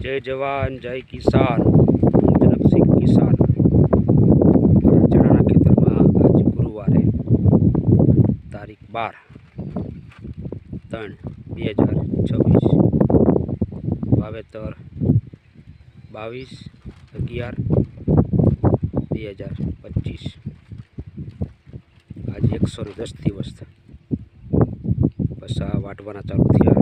जय जवान जय किसान जनक किसान चना खेतर में आज गुरुवार तारीख 12/3/2026 वावेतर 22/11/2025 आज 110 दिवस बस आ वाटवाना चालू थया।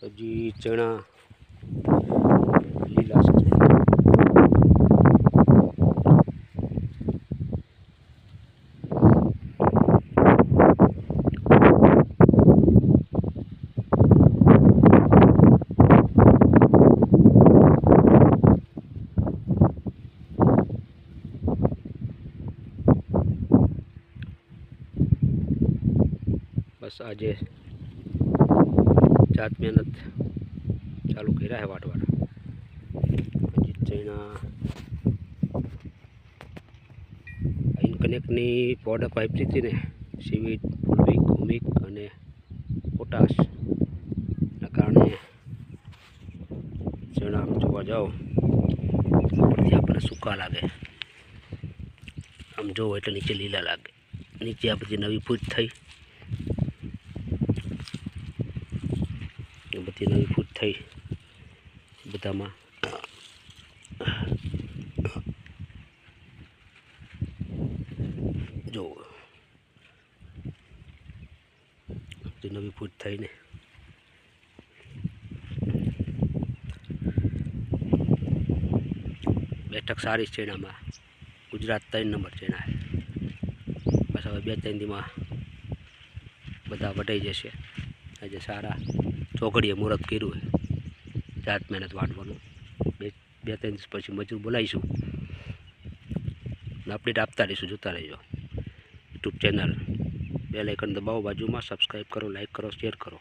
हजी चना लीला है। बस आज जात मेहनत चालू कर्या है वाटवाना। चना इनकनेक्टनी पाउडर पाइप थी ने सीवीड फुलविक हुमिक अने पोटाश कारणे चना जोवा जाओ उपरथी आपने सूका लागे, आम जो एटले नीचे लीला लागे। नीचे आ बधी नवी फूट थई, बधी नवी फूट थई बधामां जो नवी फूट थई ने बेठक सारी चेना में गुजरात 3 नंबर चेना है। बस हवे 2-3 दी में बधा वढाई जशे। आज सारा चौकड़ीए मुहूर्त कर्युं है जात मेहनत वाटवानुं। 2-3 दिवस पछी मजूर बोलावीशुं, अपडेट आपता रहीशुं। जोता रहीजो यूट्यूब चेनल। बेल आइकन दबावो, बाजू में सब्सक्राइब करो, लाइक करो, शेर करो।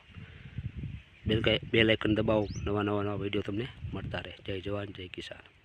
बेल आइकन दबावो, नवा वीडियो तमने मळता रहे। जय जवान जय किसान।